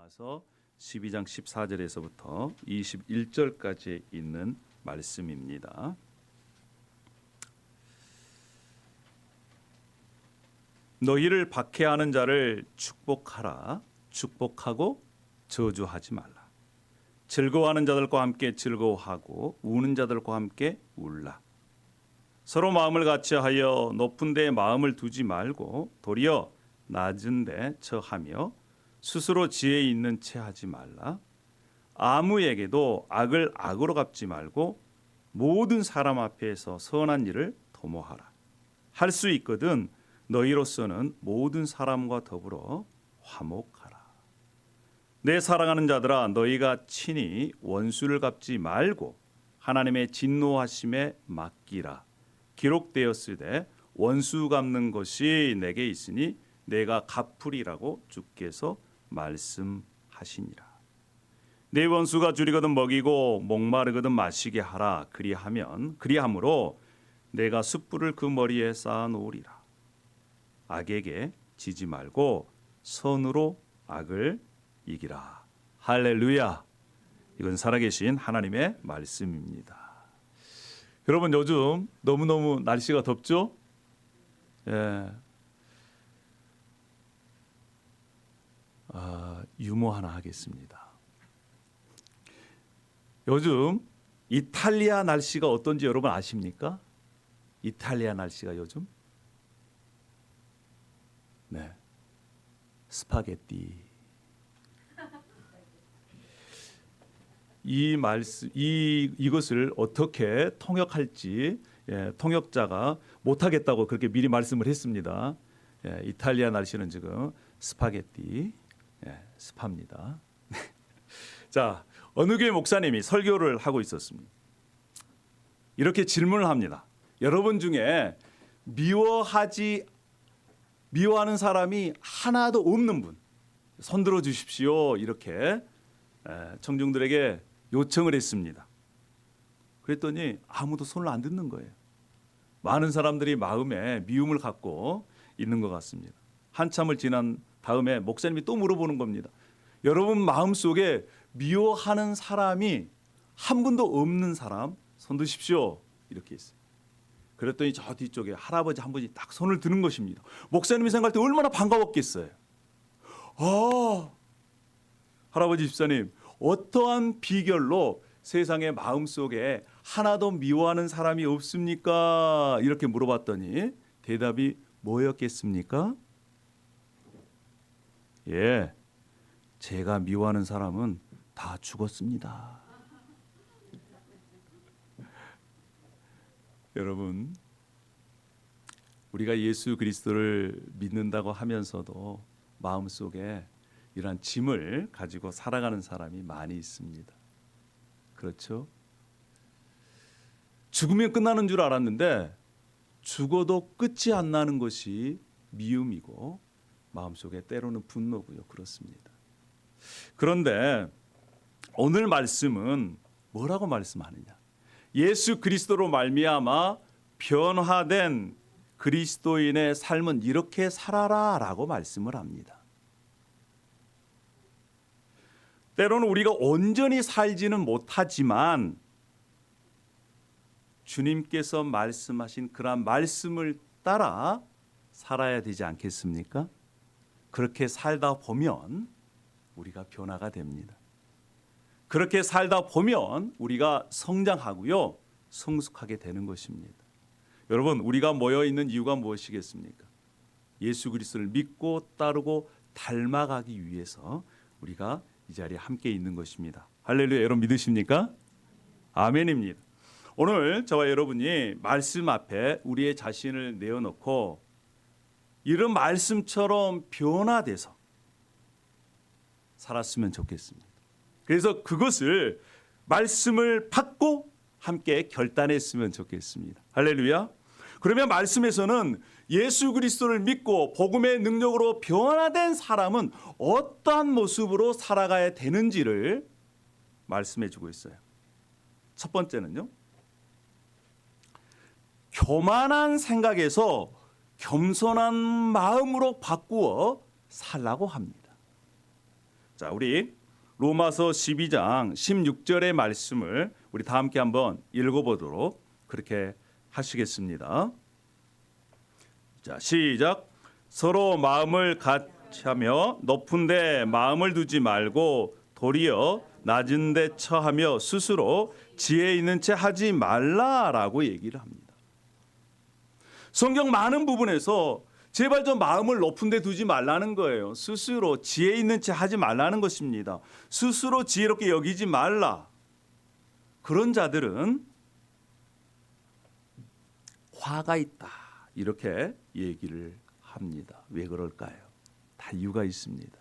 로마서 12장 14절에서부터 21절까지 있는 말씀입니다. 너희를 박해하는 자를 축복하라. 축복하고 저주하지 말라. 즐거워하는 자들과 함께 즐거워하고 우는 자들과 함께 울라. 서로 마음을 같이하여 높은 데에 마음을 두지 말고 도리어 낮은 데 처하며 스스로 지혜 있는 채 하지 말라. 아무에게도 악을 악으로 갚지 말고 모든 사람 앞에서 선한 일을 도모하라. 할 수 있거든 너희로서는 모든 사람과 더불어 화목하라. 내 사랑하는 자들아, 너희가 친히 원수를 갚지 말고 하나님의 진노하심에 맡기라. 기록되었으되 원수 갚는 것이 내게 있으니 내가 갚으리라고 주께서 말씀하시니라. 내 원수가 줄이거든 먹이고 목마르거든 마시게 하라. 그리함으로 내가 숯불을 그 머리에 쌓아 놓으리라. 악에게 지지 말고 선으로 악을 이기라. 할렐루야. 이건 살아계신 하나님의 말씀입니다. 여러분, 요즘 너무너무 날씨가 덥죠? 유머 하나 하겠습니다. 요즘 이탈리아 날씨가 어떤지 여러분 아십니까? 이탈리아 날씨가 요즘? 네, 스파게티. 이것을 어떻게 통역할지 통역자가 못하겠다고 그렇게 미리 말씀을 했습니다. 이탈리아 날씨는 지금 스파게티, 스파입니다. 자, 어느 교회 목사님이 설교를 하고 있었습니다. 이렇게 질문을 합니다. 여러분 중에 미워하는 사람이 하나도 없는 분 손 들어 주십시오. 이렇게 청중들에게 요청을 했습니다. 그랬더니 아무도 손을 안 듣는 거예요. 많은 사람들이 마음에 미움을 갖고 있는 것 같습니다. 한참을 지난 다음에 목사님이 또 물어보는 겁니다. 여러분 마음속에 미워하는 사람이 한 분도 없는 사람 손 드십시오. 이렇게 했어요. 그랬더니 저 뒤쪽에 할아버지 한 분이 딱 손을 드는 것입니다. 목사님이 생각할 때 얼마나 반가웠겠어요. 할아버지 집사님, 어떠한 비결로 세상의 마음속에 하나도 미워하는 사람이 없습니까? 이렇게 물어봤더니 대답이 뭐였겠습니까? 제가 미워하는 사람은 다 죽었습니다. 여러분, 우리가 예수 그리스도를 믿는다고 하면서도 마음속에 이러한 짐을 가지고 살아가는 사람이 많이 있습니다. 그렇죠? 죽으면 끝나는 줄 알았는데 죽어도 끝이 안 나는 것이 미움이고 마음속에 때로는 분노고요. 그렇습니다. 그런데 오늘 말씀은 뭐라고 말씀하느냐? 예수 그리스도로 말미암아 변화된 그리스도인의 삶은 이렇게 살아라라고 말씀을 합니다. 때로는 우리가 온전히 살지는 못하지만 주님께서 말씀하신 그러한 말씀을 따라 살아야 되지 않겠습니까? 그렇게 살다 보면 우리가 변화가 됩니다. 그렇게 살다 보면 우리가 성장하고요, 성숙하게 되는 것입니다. 여러분, 우리가 모여 있는 이유가 무엇이겠습니까? 예수 그리스도를 믿고 따르고 닮아가기 위해서 우리가 이 자리에 함께 있는 것입니다. 할렐루야. 여러분 믿으십니까? 아멘입니다. 오늘 저와 여러분이 말씀 앞에 우리의 자신을 내어놓고 이런 말씀처럼 변화돼서 살았으면 좋겠습니다. 그래서 그것을 말씀을 받고 함께 결단했으면 좋겠습니다. 할렐루야. 그러면 말씀에서는 예수 그리스도를 믿고 복음의 능력으로 변화된 사람은 어떠한 모습으로 살아가야 되는지를 말씀해 주고 있어요. 첫 번째는요, 교만한 생각에서 겸손한 마음으로 바꾸어 살라고 합니다. 자, 우리 로마서 12장 16절의 말씀을 우리 다 함께 한번 읽어보도록 그렇게 하시겠습니다. 자, 시작. 서로 마음을 같이하며 높은 데 마음을 두지 말고 도리어 낮은 데 처하며 스스로 지혜 있는 채 하지 말라라고 얘기를 합니다. 성경 많은 부분에서 제발 좀 마음을 높은 데 두지 말라는 거예요. 스스로 지혜 있는 채 하지 말라는 것입니다. 스스로 지혜롭게 여기지 말라. 그런 자들은 화가 있다. 이렇게 얘기를 합니다. 왜 그럴까요? 다 이유가 있습니다.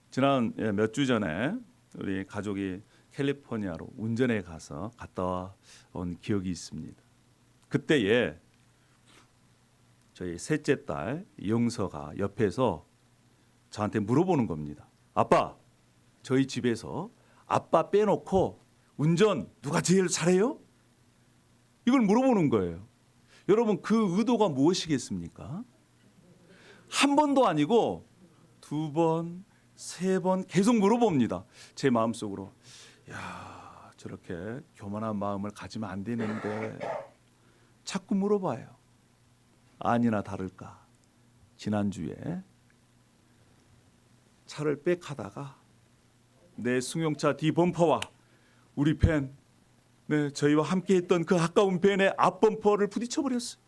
지난 몇 주 전에 우리 가족이 캘리포니아로 운전해 가서 갔다 온 기억이 있습니다. 그때에 저희 셋째 딸 영서가 옆에서 저한테 물어보는 겁니다. 아빠, 저희 집에서 아빠 빼놓고 운전 누가 제일 잘해요? 이걸 물어보는 거예요. 여러분, 그 의도가 무엇이겠습니까? 한 번도 아니고 두 번, 세 번 계속 물어봅니다. 제 마음속으로 야, 저렇게 교만한 마음을 가지면 안 되는데 자꾸 물어봐요. 아니나 다를까 지난주에 차를 백하다가 내 승용차 뒤 범퍼와 우리 밴, 네, 저희와 함께했던 그 아까운 밴의 앞 범퍼를 부딪혀버렸어요.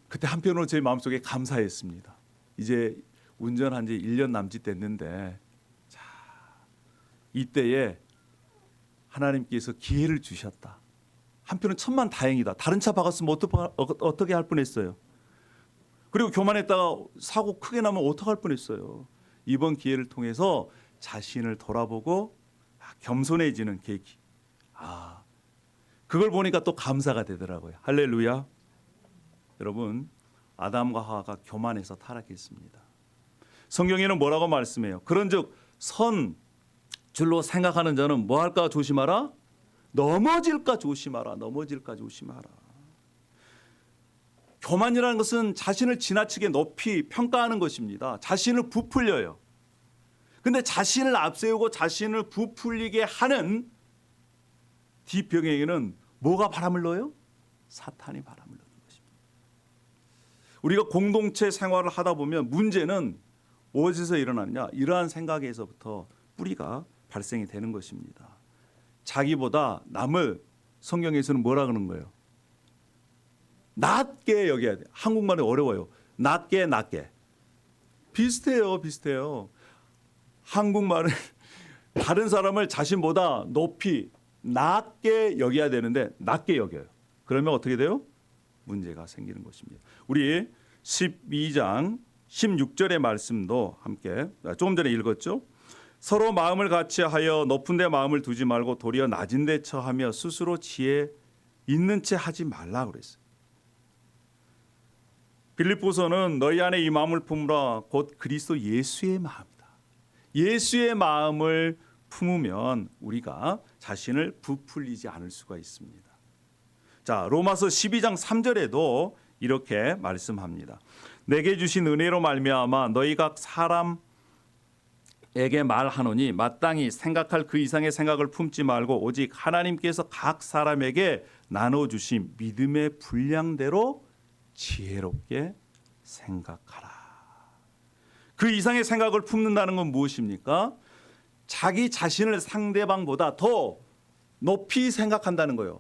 그때 한편으로 제 마음속에 감사했습니다. 이제 운전한 지 1년 남짓 됐는데 자, 이때에 하나님께서 기회를 주셨다. 한편은 천만 다행이다. 다른 차 박았으면 어떻게 할 뻔했어요. 그리고 교만했다가 사고 크게 나면 어떡할 뻔했어요. 이번 기회를 통해서 자신을 돌아보고 겸손해지는 계기. 그걸 보니까 또 감사가 되더라고요. 할렐루야. 여러분, 아담과 하와가 교만해서 타락했습니다. 성경에는 뭐라고 말씀해요? 그런즉 선 줄로 생각하는 자는 뭐 할까 조심하라? 넘어질까 조심하라. 넘어질까 조심하라. 교만이라는 것은 자신을 지나치게 높이 평가하는 것입니다. 자신을 부풀려요. 근데 자신을 앞세우고 자신을 부풀리게 하는 뒷배경에는 뭐가 바람을 넣어요? 사탄이 바람을 넣는 것입니다. 우리가 공동체 생활을 하다 보면 문제는 어디서 일어나느냐? 이러한 생각에서부터 뿌리가 발생이 되는 것입니다. 자기보다 남을 성경에서는 뭐라 그러는 거예요? 낮게 여겨야 돼요. 한국말이 어려워요. 낮게 비슷해요. 한국말은 다른 사람을 자신보다 높이 낮게 여겨야 되는데 낮게 여겨요. 그러면 어떻게 돼요? 문제가 생기는 것입니다. 우리 12장 16절의 말씀도 함께 조금 전에 읽었죠. 서로 마음을 같이하여 높은 데 마음을 두지 말고 도리어 낮은 데 처하며 스스로 지혜 있는 채 하지 말라 그랬어요. 빌립보서는 너희 안에 이 마음을 품으라 곧 그리스도 예수의 마음이다. 예수의 마음을 품으면 우리가 자신을 부풀리지 않을 수가 있습니다. 자, 로마서 12장 3절에도 이렇게 말씀합니다. 내게 주신 은혜로 말미암아 너희 각 사람에게 말하노니 마땅히 생각할 그 이상의 생각을 품지 말고 오직 하나님께서 각 사람에게 나눠주신 믿음의 분량대로 지혜롭게 생각하라. 그 이상의 생각을 품는다는 건 무엇입니까? 자기 자신을 상대방보다 더 높이 생각한다는 거예요.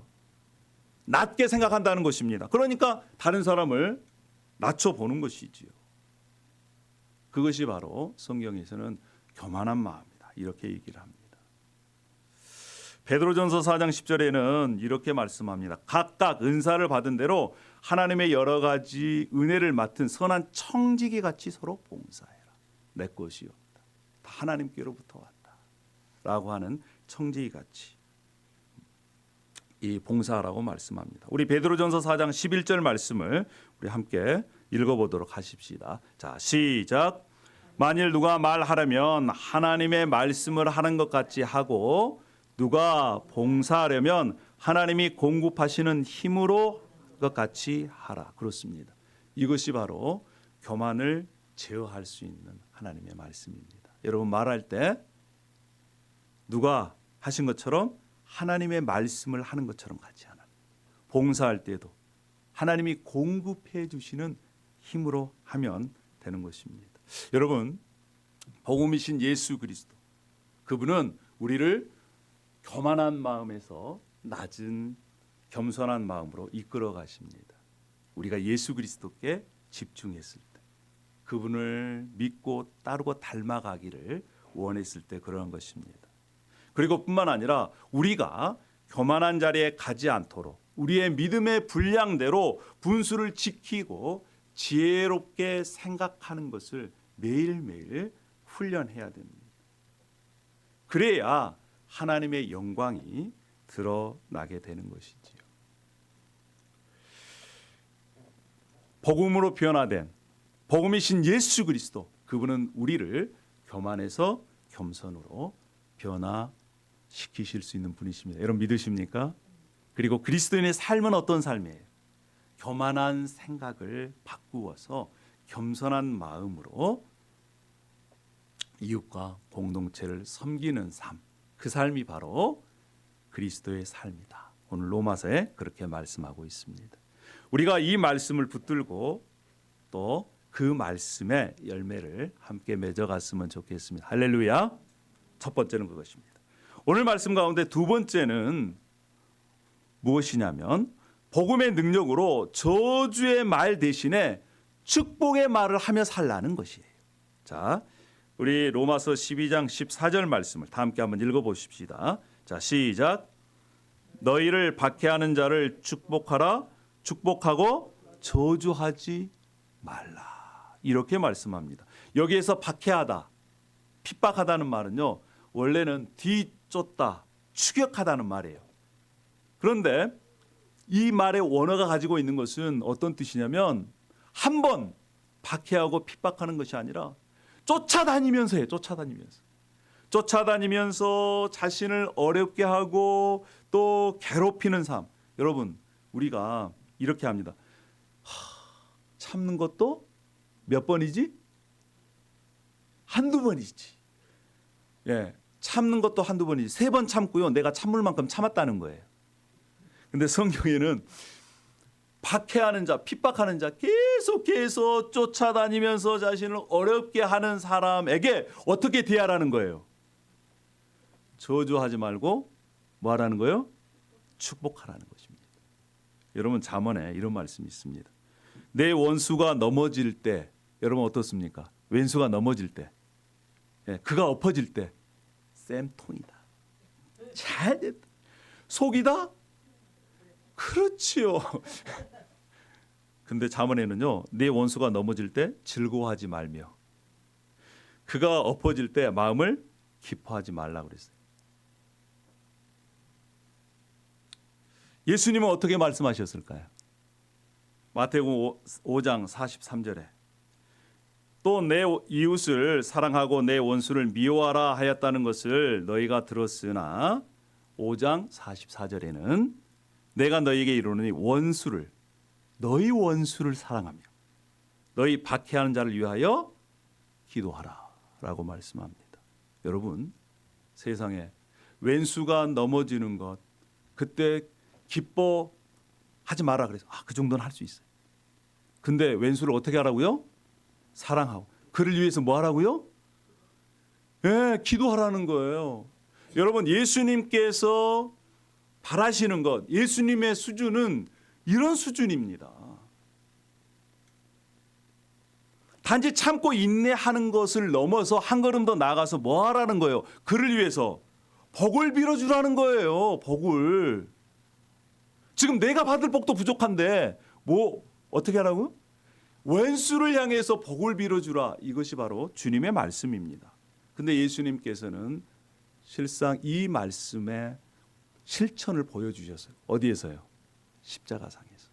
낮게 생각한다는 것입니다. 그러니까 다른 사람을 낮춰보는 것이지요. 그것이 바로 성경에서는 교만한 마음이다. 이렇게 얘기를 합니다. 베드로전서 4장 10절에는 이렇게 말씀합니다. 각각 은사를 받은 대로 하나님의 여러 가지 은혜를 맡은 선한 청지기 같이 서로 봉사해라. 내 것이 없다. 다 하나님께로부터 왔다. 라고 하는 청지기 같이 이 봉사라고 말씀합니다. 우리 베드로전서 4장 11절 말씀을 우리 함께 읽어보도록 하십시다. 자, 시작. 만일 누가 말하려면 하나님의 말씀을 하는 것 같이 하고 누가 봉사하려면 하나님이 공급하시는 힘으로 것 같이 하라. 그렇습니다. 이것이 바로 교만을 제어할 수 있는 하나님의 말씀입니다. 여러분 말할 때 누가 하신 것처럼 하나님의 말씀을 하는 것처럼 같이 하는, 봉사할 때도 하나님이 공급해 주시는 힘으로 하면 되는 것입니다. 여러분, 복음이신 예수 그리스도, 그분은 우리를 교만한 마음에서 낮은 겸손한 마음으로 이끌어 가십니다. 우리가 예수 그리스도께 집중했을 때, 그분을 믿고 따르고 닮아가기를 원했을 때 그러한 것입니다. 그리고 뿐만 아니라 우리가 교만한 자리에 가지 않도록 우리의 믿음의 분량대로 분수를 지키고 지혜롭게 생각하는 것을 매일매일 훈련해야 됩니다. 그래야 하나님의 영광이 드러나게 되는 것이지요. 복음으로 변화된 복음이신 예수 그리스도, 그분은 우리를 교만에서 겸손으로 변화시키실 수 있는 분이십니다. 여러분 믿으십니까? 그리고 그리스도인의 삶은 어떤 삶이에요? 교만한 생각을 바꾸어서 겸손한 마음으로 이웃과 공동체를 섬기는 삶, 그 삶이 바로 그리스도의 삶이다. 오늘 로마서에 그렇게 말씀하고 있습니다. 우리가 이 말씀을 붙들고 또 그 말씀의 열매를 함께 맺어갔으면 좋겠습니다. 할렐루야. 첫 번째는 그것입니다. 오늘 말씀 가운데 두 번째는 무엇이냐면 복음의 능력으로 저주의 말 대신에 축복의 말을 하며 살라는 것이에요. 자, 우리 로마서 12장 14절 말씀을 다 함께 한번 읽어보십시다. 자, 시작. 너희를 박해하는 자를 축복하라. 축복하고 저주하지 말라. 이렇게 말씀합니다. 여기에서 박해하다, 핍박하다는 말은요, 원래는 뒤쫓다, 추격하다는 말이에요. 그런데 이 말의 원어가 가지고 있는 것은 어떤 뜻이냐면 한 번 박해하고 핍박하는 것이 아니라 쫓아다니면서 해요. 쫓아다니면서 자신을 어렵게 하고 또 괴롭히는 삶. 여러분, 우리가 이렇게 합니다. 참는 것도 몇 번이지? 한두 번이지. 예, 참는 것도 한두 번이지. 3번 참고요. 내가 참을 만큼 참았다는 거예요. 근데 성경에는 박해하는 자, 핍박하는 자, 계속해서 쫓아다니면서 자신을 어렵게 하는 사람에게 어떻게 대하라는 거예요? 저주하지 말고 뭐 하라는 거예요? 축복하라는 것입니다. 여러분, 잠언에 이런 말씀이 있습니다. 내 원수가 넘어질 때, 여러분 어떻습니까? 왼수가 넘어질 때, 그가 엎어질 때 쌤통이다. 잘됐다. 속이다? 그렇지요. 근데 잠언에는요, 내 원수가 넘어질 때 즐거워하지 말며 그가 엎어질 때 마음을 기뻐하지 말라고 그랬어요. 예수님은 어떻게 말씀하셨을까요? 마태복음 5장 43절에 또 내 이웃을 사랑하고 내 원수를 미워하라 하였다는 것을 너희가 들었으나 5장 44절에는 내가 너희에게 이르노니 너희 원수를 사랑하며 너희 박해하는 자를 위하여 기도하라 라고 말씀합니다. 여러분, 세상에 왼수가 넘어지는 것, 그때 기뻐하지 마라 그래서 그 정도는 할 수 있어요. 근데 왼수를 어떻게 하라고요? 사랑하고 그를 위해서 뭐 하라고요? 기도하라는 거예요. 여러분, 예수님께서 바라시는 것, 예수님의 수준은 이런 수준입니다. 단지 참고 인내하는 것을 넘어서 한 걸음 더 나아가서 뭐 하라는 거예요? 그를 위해서 복을 빌어주라는 거예요. 복을. 지금 내가 받을 복도 부족한데 뭐 어떻게 하라고요? 왼수를 향해서 복을 빌어주라. 이것이 바로 주님의 말씀입니다. 근데 예수님께서는 실상 이 말씀의 실천을 보여주셨어요. 어디에서요? 십자가상에서.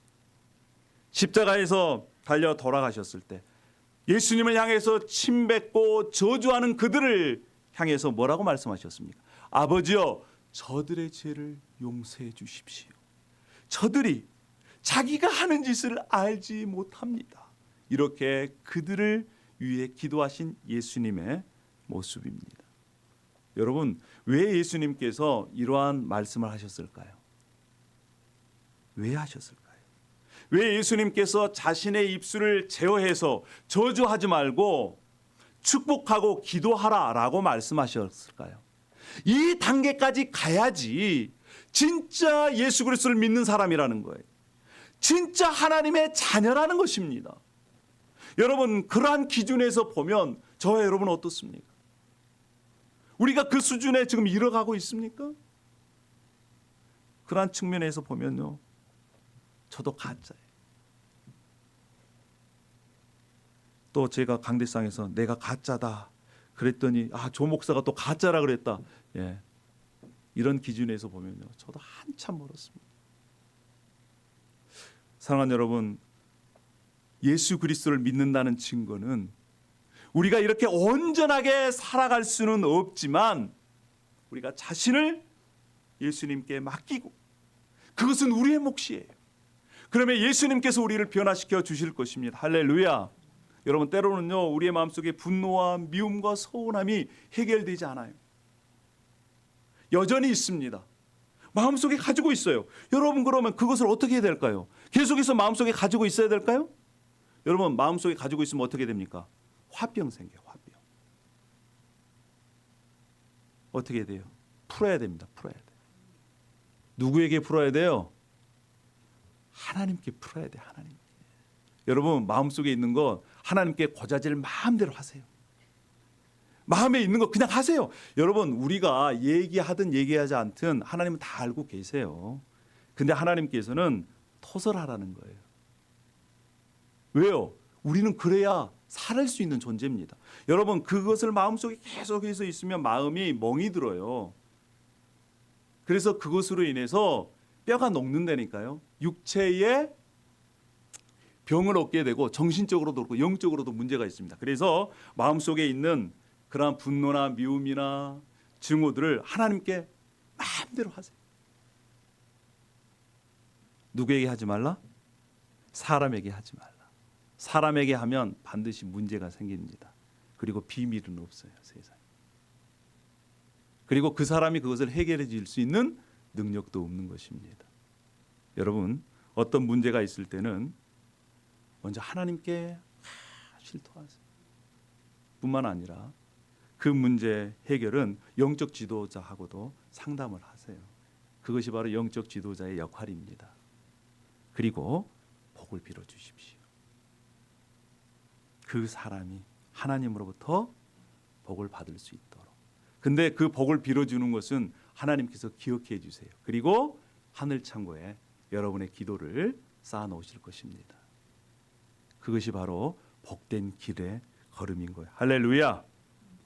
십자가에서 달려 돌아가셨을 때 예수님을 향해서 침뱉고 저주하는 그들을 향해서 뭐라고 말씀하셨습니까? 아버지여, 저들의 죄를 용서해 주십시오. 저들이 자기가 하는 짓을 알지 못합니다. 이렇게 그들을 위해 기도하신 예수님의 모습입니다. 여러분, 왜 예수님께서 이러한 말씀을 하셨을까요? 왜 하셨을까요? 왜 예수님께서 자신의 입술을 제어해서 저주하지 말고 축복하고 기도하라라고 말씀하셨을까요? 이 단계까지 가야지 진짜 예수 그리스도를 믿는 사람이라는 거예요. 진짜 하나님의 자녀라는 것입니다. 여러분, 그러한 기준에서 보면 저와 여러분 어떻습니까? 우리가 그 수준에 지금 이뤄가고 있습니까? 그러한 측면에서 보면요, 저도 가짜예요. 또 제가 강대상에서 내가 가짜다 그랬더니 조 목사가 또 가짜라 그랬다. 예. 이런 기준에서 보면요, 저도 한참 멀었습니다. 사랑하는 여러분, 예수 그리스도를 믿는다는 증거는 우리가 이렇게 온전하게 살아갈 수는 없지만 우리가 자신을 예수님께 맡기고 그것은 우리의 몫이에요. 그러면 예수님께서 우리를 변화시켜 주실 것입니다. 할렐루야. 여러분, 때로는요, 우리의 마음속에 분노와 미움과 서운함이 해결되지 않아요. 여전히 있습니다. 마음속에 가지고 있어요. 여러분, 그러면 그것을 어떻게 해야 될까요? 계속해서 마음속에 가지고 있어야 될까요? 여러분, 마음속에 가지고 있으면 어떻게 됩니까? 화병 생겨요. 화병. 어떻게 돼요? 풀어야 됩니다. 풀어야 돼요. 누구에게 풀어야 돼요? 하나님께 풀어야 돼요. 하나님께. 여러분, 마음속에 있는 거 하나님께 고자질 마음대로 하세요. 마음에 있는 거 그냥 하세요. 여러분, 우리가 얘기하든 얘기하지 않든 하나님은 다 알고 계세요. 근데 하나님께서는 토설하라는 거예요. 왜요? 우리는 그래야 살을 수 있는 존재입니다. 여러분, 그것을 마음속에 계속해서 있으면 마음이 멍이 들어요. 그래서 그것으로 인해서 뼈가 녹는다니까요. 육체에 병을 얻게 되고 정신적으로도 그렇고 영적으로도 문제가 있습니다. 그래서 마음속에 있는 그러한 분노나 미움이나 증오들을 하나님께 마음대로 하세요. 누구에게 하지 말라? 사람에게 하지 말라. 사람에게 하면 반드시 문제가 생깁니다. 그리고 비밀은 없어요, 세상에. 그리고 그 사람이 그것을 해결해 줄 수 있는 능력도 없는 것입니다. 여러분, 어떤 문제가 있을 때는 먼저 하나님께 실토하세요. 뿐만 아니라 그 문제 해결은 영적 지도자하고도 상담을 하세요. 그것이 바로 영적 지도자의 역할입니다. 그리고 복을 빌어 주십시오. 그 사람이 하나님으로부터 복을 받을 수 있도록. 근데 그 복을 빌어주는 것은 하나님께서 기억해 주세요. 그리고 하늘 창고에 여러분의 기도를 쌓아 놓으실 것입니다. 그것이 바로 복된 길의 걸음인 거예요. 할렐루야.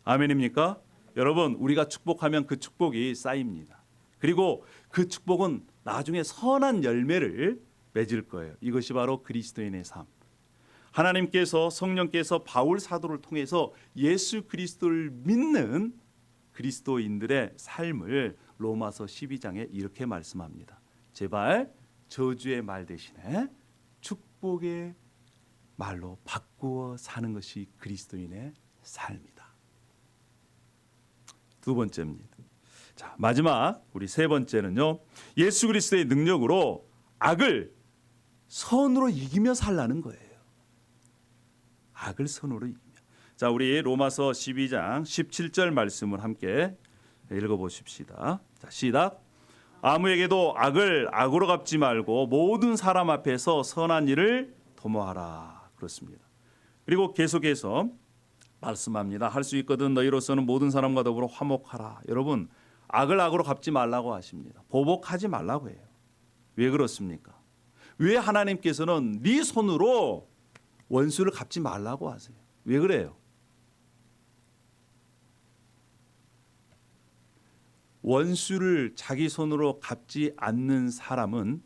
아멘입니까? 여러분, 우리가 축복하면 그 축복이 쌓입니다. 그리고 그 축복은 나중에 선한 열매를 맺을 거예요. 이것이 바로 그리스도인의 삶. 하나님께서, 성령께서 바울 사도를 통해서 예수 그리스도를 믿는 그리스도인들의 삶을 로마서 12장에 이렇게 말씀합니다. 제발 저주의 말 대신에 축복의 말로 바꾸어 사는 것이 그리스도인의 삶이다. 두 번째입니다. 자, 마지막 우리 세 번째는요, 예수 그리스도의 능력으로 악을 선으로 이기며 살라는 거예요. 악을 선으로 이기며. 자, 우리 로마서 12장 17절 말씀을 함께 읽어보십시다. 자, 시작. 아무에게도 악을 악으로 갚지 말고 모든 사람 앞에서 선한 일을 도모하라. 그렇습니다. 그리고 계속해서 말씀합니다. 할 수 있거든 너희로서는 모든 사람과 더불어 화목하라. 여러분, 악을 악으로 갚지 말라고 하십니다. 보복하지 말라고 해요. 왜 그렇습니까? 왜 하나님께서는 네 손으로 원수를 갚지 말라고 하세요? 왜 그래요? 원수를 자기 손으로 갚지 않는 사람은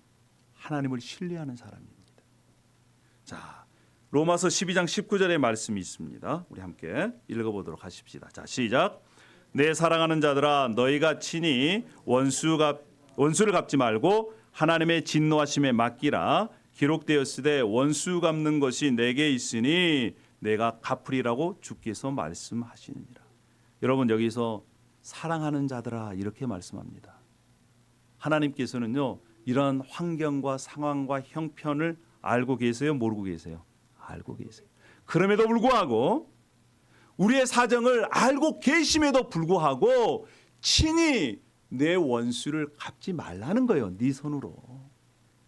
하나님을 신뢰하는 사람입니다. 자, 로마서 12장 19절의 말씀이 있습니다. 우리 함께 읽어보도록 하십시다. 자, 시작. 내 사랑하는 자들아, 너희가 친히 원수를 갚지 말고 하나님의 진노하심에 맡기라. 기록되었으되 원수 갚는 것이 내게 있으니 내가 갚으리라고 주께서 말씀하시느니라. 여러분 여기서 사랑하는 자들아 이렇게 말씀합니다. 하나님께서는요 이런 환경과 상황과 형편을 알고 계세요? 모르고 계세요? 알고 계세요. 그럼에도 불구하고 우리의 사정을 알고 계심에도 불구하고 친히 내 원수를 갚지 말라는 거예요. 네 손으로.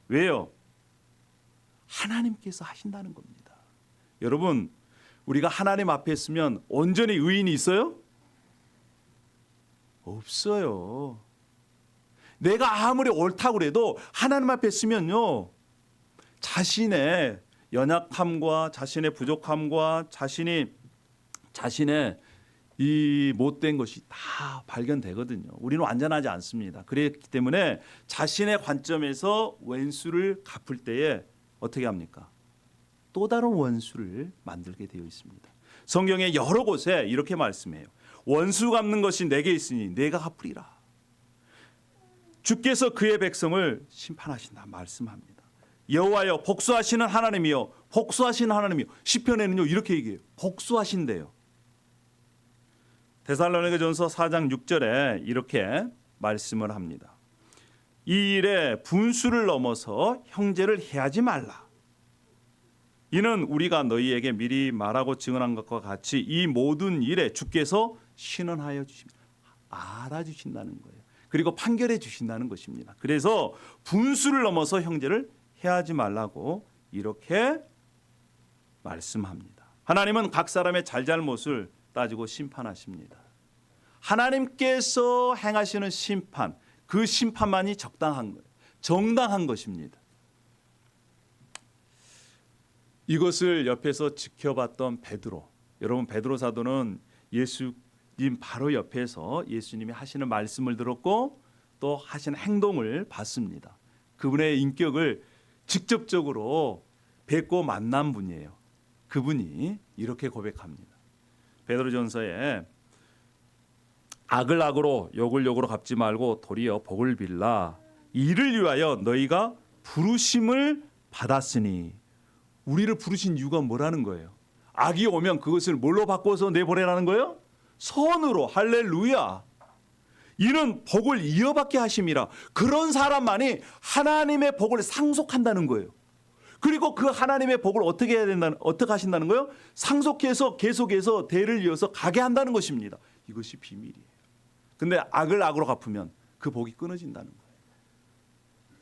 왜요? 하나님께서 하신다는 겁니다. 여러분 우리가 하나님 앞에 있으면 온전히 의인이 있어요? 없어요. 내가 아무리 옳다고 해도 하나님 앞에 있으면요 자신의 연약함과 자신의 부족함과 자신의 이 못된 것이 다 발견되거든요. 우리는 완전하지 않습니다. 그렇기 때문에 자신의 관점에서 원수를 갚을 때에 어떻게 합니까? 또 다른 원수를 만들게 되어 있습니다. 성경의 여러 곳에 이렇게 말씀해요. 원수 갚는 것이 내게 있으니 내가 갚으리라. 주께서 그의 백성을 심판하신다 말씀합니다. 여호와여 복수하시는 하나님이여 복수하시는 하나님이여. 시편에는요 이렇게 얘기해요. 복수하신대요. 데살로니가전서 4장 6절에 이렇게 말씀을 합니다. 이 일에 분수를 넘어서 형제를 해하지 말라. 이는 우리가 너희에게 미리 말하고 증언한 것과 같이 이 모든 일에 주께서 신원하여 주십니다. 알아주신다는 거예요. 그리고 판결해 주신다는 것입니다. 그래서 분수를 넘어서 형제를 해하지 말라고 이렇게 말씀합니다. 하나님은 각 사람의 잘잘못을 따지고 심판하십니다. 하나님께서 행하시는 심판, 그 심판만이 적당한 거예요. 정당한 것입니다. 이것을 옆에서 지켜봤던 베드로. 여러분 베드로 사도는 예수님 바로 옆에서 예수님이 하시는 말씀을 들었고 또 하시는 행동을 봤습니다. 그분의 인격을 직접적으로 뵙고 만난 분이에요. 그분이 이렇게 고백합니다. 베드로전서에 악을 악으로 욕을 욕으로 갚지 말고 도리어 복을 빌라. 이를 위하여 너희가 부르심을 받았으니. 우리를 부르신 이유가 뭐라는 거예요? 악이 오면 그것을 뭘로 바꿔서 내보내라는 거예요? 선으로. 할렐루야. 이는 복을 이어받게 하심이라. 그런 사람만이 하나님의 복을 상속한다는 거예요. 그리고 그 하나님의 복을 어떻게 해야 된다는, 어떻게 하신다는 거예요? 상속해서 계속해서 대를 이어서 가게 한다는 것입니다. 이것이 비밀이에요. 근데 악을 악으로 갚으면 그 복이 끊어진다는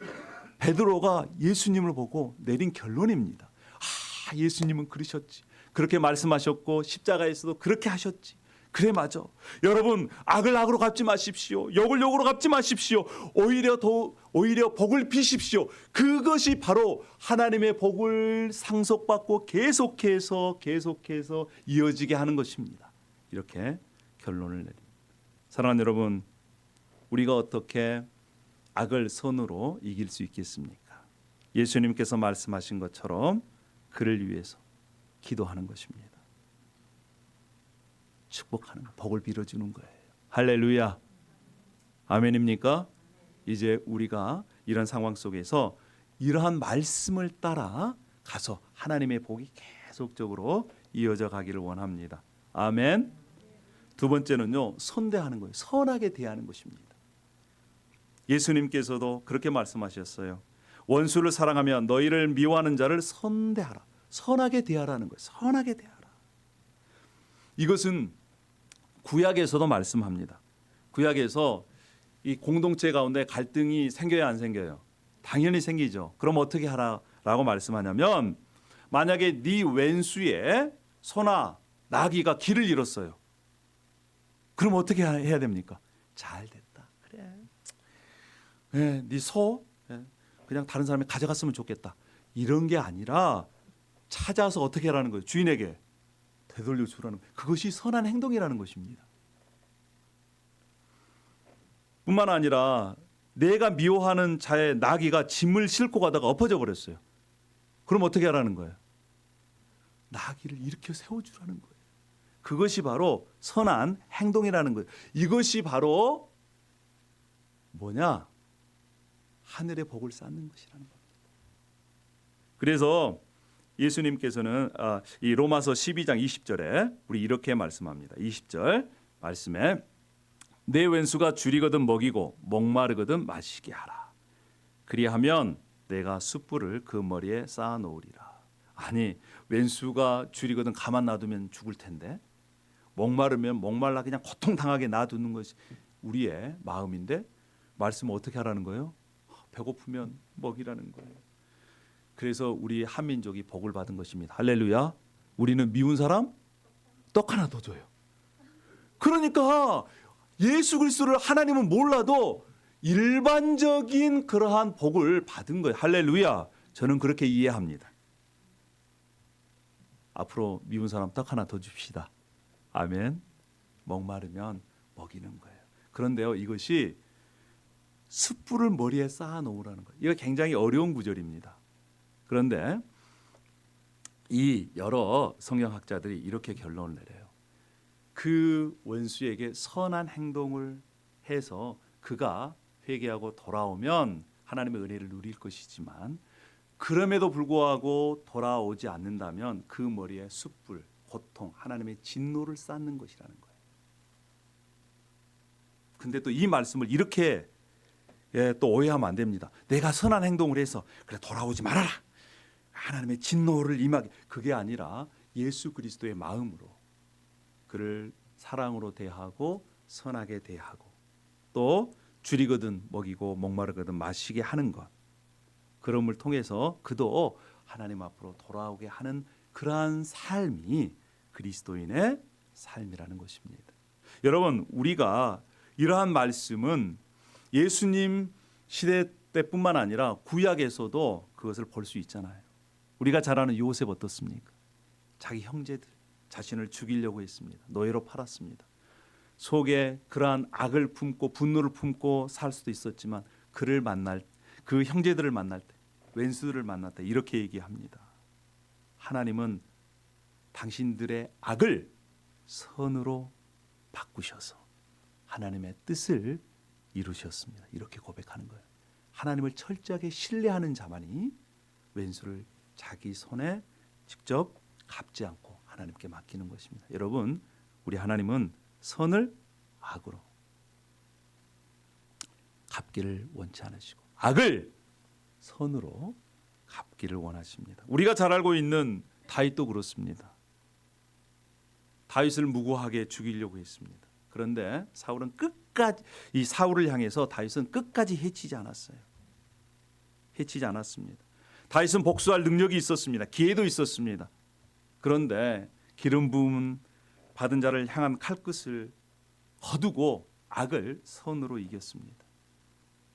거예요. 베드로가 예수님을 보고 내린 결론입니다. 예수님은 그러셨지. 그렇게 말씀하셨고 십자가에서도 그렇게 하셨지. 그래 맞아. 여러분 악을 악으로 갚지 마십시오. 욕을 욕으로 갚지 마십시오. 오히려 복을 비십시오. 그것이 바로 하나님의 복을 상속받고 계속해서 이어지게 하는 것입니다. 이렇게 결론을 내립니다. 사랑하는 여러분, 우리가 어떻게 악을 선으로 이길 수 있겠습니까? 예수님께서 말씀하신 것처럼 그를 위해서 기도하는 것입니다. 축복하는 거, 복을 빌어주는 거예요. 할렐루야. 아멘입니까? 이제 우리가 이런 상황 속에서 이러한 말씀을 따라 가서 하나님의 복이 계속적으로 이어져 가기를 원합니다. 아멘. 두 번째는요, 선대하는 거예요. 선하게 대하는 것입니다. 예수님께서도 그렇게 말씀하셨어요. 원수를 사랑하며 너희를 미워하는 자를 선대하라. 선하게 대하라는 거예요. 선하게 대하라. 이것은 구약에서도 말씀합니다. 구약에서 이 공동체 가운데 갈등이 생겨야 안 생겨요? 당연히 생기죠. 그럼 어떻게 하라라고 말씀하냐면 만약에 네 왼수에 소나 나귀가 길을 잃었어요. 그럼 어떻게 해야 됩니까? 잘 됐다. 그래. 네 소 그냥 다른 사람이 가져갔으면 좋겠다. 이런 게 아니라 찾아서 어떻게 하라는 거예요? 주인에게 되돌려 주라는 거예요. 그것이 선한 행동이라는 것입니다. 뿐만 아니라 내가 미워하는 자의 나귀가 짐을 싣고 가다가 엎어져 버렸어요. 그럼 어떻게 하라는 거예요? 나귀를 일으켜 세워주라는 거예요. 그것이 바로 선한 행동이라는 거예요. 이것이 바로 뭐냐? 하늘의 복을 쌓는 것이라는 겁니다. 그래서 예수님께서는 이 로마서 12장 20절에 우리 이렇게 말씀합니다. 20절 말씀에 내 왼수가 줄이거든 먹이고 목마르거든 마시게 하라. 그리하면 내가 숯불을 그 머리에 쌓아 놓으리라. 아니, 왼수가 줄이거든 가만 놔두면 죽을 텐데, 목마르면 목말라 그냥 고통당하게 놔두는 것이 우리의 마음인데, 말씀은 어떻게 하라는 거예요? 배고프면 먹이라는 거예요. 그래서 우리 한민족이 복을 받은 것입니다. 할렐루야. 우리는 미운 사람 떡 하나 더 줘요. 그러니까 예수 그리스도를 하나님은 몰라도 일반적인 그러한 복을 받은 거예요. 할렐루야. 저는 그렇게 이해합니다. 앞으로 미운 사람 떡 하나 더 줍시다. 아멘. 목마르면 먹이는 거예요. 그런데요, 이것이 숯불을 머리에 쌓아 놓으라는 거예요. 이거 굉장히 어려운 구절입니다. 그런데 이 여러 성경학자들이 이렇게 결론을 내려요. 그 원수에게 선한 행동을 해서 그가 회개하고 돌아오면 하나님의 은혜를 누릴 것이지만, 그럼에도 불구하고 돌아오지 않는다면 그 머리에 숯불, 고통, 하나님의 진노를 쌓는 것이라는 거예요. 근데 또 이 말씀을 이렇게 또 오해하면 안 됩니다. 내가 선한 행동을 해서 그래 돌아오지 말아라, 하나님의 진노를 임하게, 그게 아니라 예수 그리스도의 마음으로 그를 사랑으로 대하고 선하게 대하고 또 줄이거든 먹이고 목마르거든 마시게 하는 것, 그럼을 통해서 그도 하나님 앞으로 돌아오게 하는 그러한 삶이 그리스도인의 삶이라는 것입니다. 여러분, 우리가 이러한 말씀은 예수님 시대 때뿐만 아니라 구약에서도 그것을 볼 수 있잖아요. 우리가 잘 아는 요셉 어떻습니까? 자기 형제들 자신을 죽이려고 했습니다. 노예로 팔았습니다. 속에 그러한 악을 품고 분노를 품고 살 수도 있었지만, 그를 만날, 그 형제들을 만날 때, 왼수들을 만날 때 이렇게 얘기합니다. 하나님은 당신들의 악을 선으로 바꾸셔서 하나님의 뜻을 이루셨습니다. 이렇게 고백하는 거예요. 하나님을 철저하게 신뢰하는 자만이 왼수를 자기 손에 직접 갚지 않고 하나님께 맡기는 것입니다. 여러분, 우리 하나님은 선을 악으로 갚기를 원치 않으시고 악을 선으로 갚기를 원하십니다. 우리가 잘 알고 있는 다윗도 그렇습니다. 다윗을 무고하게 죽이려고 했습니다. 그런데 사울은 끝까지, 이 사울을 향해서 다윗은 끝까지 해치지 않았어요. 해치지 않았습니다. 다윗은 복수할 능력이 있었습니다. 기회도 있었습니다. 그런데 기름 부음 받은 자를 향한 칼끝을 거두고 악을 선으로 이겼습니다.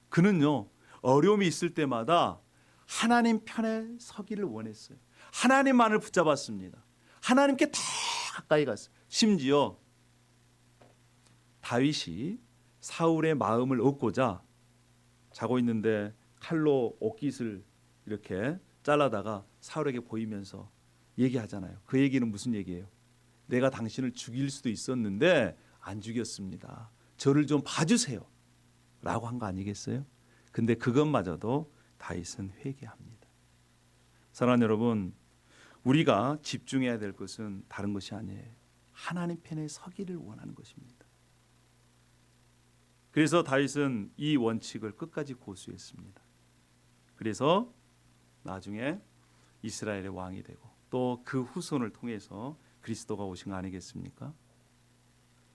그는요, 어려움이 있을 때마다 하나님 편에 서기를 원했어요. 하나님만을 붙잡았습니다. 하나님께 더 가까이 갔어요. 심지어 다윗이 사울의 마음을 얻고자 자고 있는데 칼로 옷깃을 이렇게 잘라다가 사울에게 보이면서 얘기하잖아요. 그 얘기는 무슨 얘기예요? 내가 당신을 죽일 수도 있었는데 안 죽였습니다. 저를 좀 봐주세요 라고 한 거 아니겠어요? 근데 그것마저도 다윗은 회개합니다. 사랑하는 여러분, 우리가 집중해야 될 것은 다른 것이 아니에요. 하나님 편에 서기를 원하는 것입니다. 그래서 다윗은 이 원칙을 끝까지 고수했습니다. 그래서 나중에 이스라엘의 왕이 되고 또 그 후손을 통해서 그리스도가 오신 거 아니겠습니까?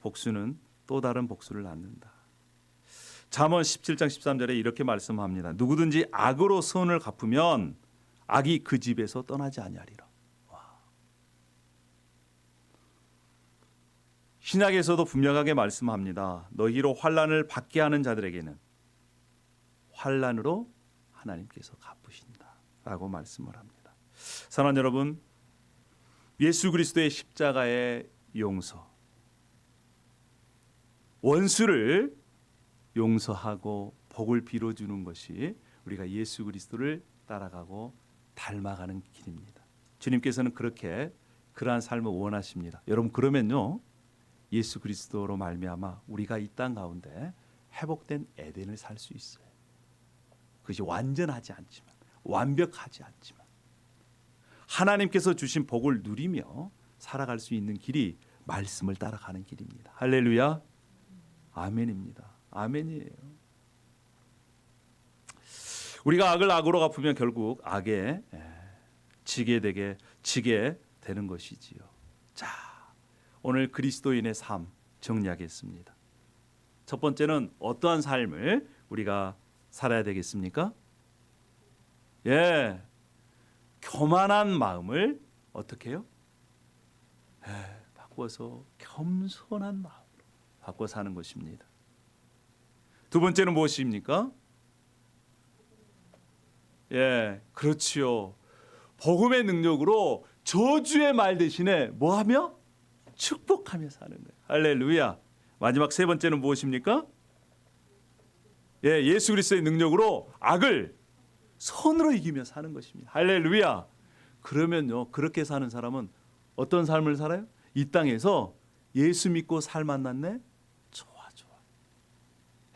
복수는 또 다른 복수를 낳는다. 잠언 17장 13절에 이렇게 말씀합니다. 누구든지 악으로 선을 갚으면 악이 그 집에서 떠나지 아니하리라. 신약에서도 분명하게 말씀합니다. 너희로 환난을 받게 하는 자들에게는 환난으로 하나님께서 갚으신다 라고 말씀을 합니다. 사랑하는 여러분, 예수 그리스도의 십자가의 용서, 원수를 용서하고 복을 빌어주는 것이 우리가 예수 그리스도를 따라가고 닮아가는 길입니다. 주님께서는 그렇게 그러한 삶을 원하십니다. 여러분, 그러면요, 예수 그리스도로 말미암아 우리가 이 땅 가운데 회복된 에덴을 살 수 있어요. 그것이 완전하지 않지만, 완벽하지 않지만 하나님께서 주신 복을 누리며 살아갈 수 있는 길이 말씀을 따라가는 길입니다. 할렐루야. 아멘입니다. 아멘이에요. 우리가 악을 악으로 갚으면 결국 악에 지게 되는 것이지요. 자, 오늘 그리스도인의 삶 정리하겠습니다. 첫 번째는 어떠한 삶을 우리가 살아야 되겠습니까? 예, 교만한 마음을 어떻게 해요? 바꿔서 겸손한 마음으로 바꿔 사는 것입니다. 두 번째는 무엇입니까? 예, 그렇지요. 복음의 능력으로 저주의 말 대신에 뭐하며? 축복하며 사는 거예요. 할렐루야. 마지막 세 번째는 무엇입니까? 예, 예수 그리스도의 능력으로 악을 선으로 이기며 사는 것입니다. 할렐루야. 그러면요, 그렇게 사는 사람은 어떤 삶을 살아요? 이 땅에서 예수 믿고 살 만났네? 좋아.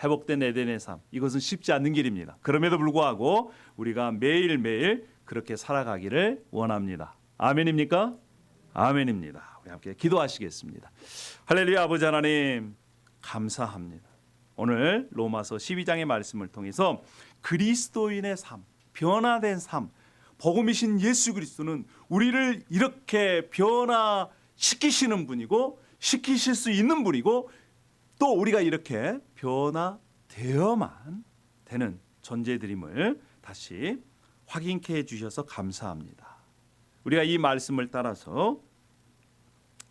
회복된 에덴의 삶, 이것은 쉽지 않는 길입니다. 그럼에도 불구하고 우리가 매일매일 그렇게 살아가기를 원합니다. 아멘입니까? 아멘입니다. 우리 함께 기도하시겠습니다. 할렐루야. 아버지 하나님 감사합니다. 오늘 로마서 12장의 말씀을 통해서 그리스도인의 삶, 변화된 삶, 복음이신 예수 그리스도는 우리를 이렇게 변화시키시는 분이고 시키실 수 있는 분이고 또 우리가 이렇게 변화되어만 되는 존재들임을 다시 확인케 해주셔서 감사합니다. 우리가 이 말씀을 따라서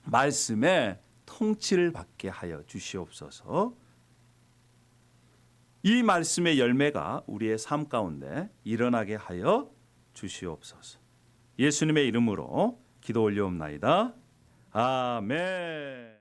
말씀의 통치를 받게 하여 주시옵소서. 이 말씀의 열매가 우리의 삶 가운데 일어나게 하여 주시옵소서. 예수님의 이름으로 기도 올려옵나이다. 아멘.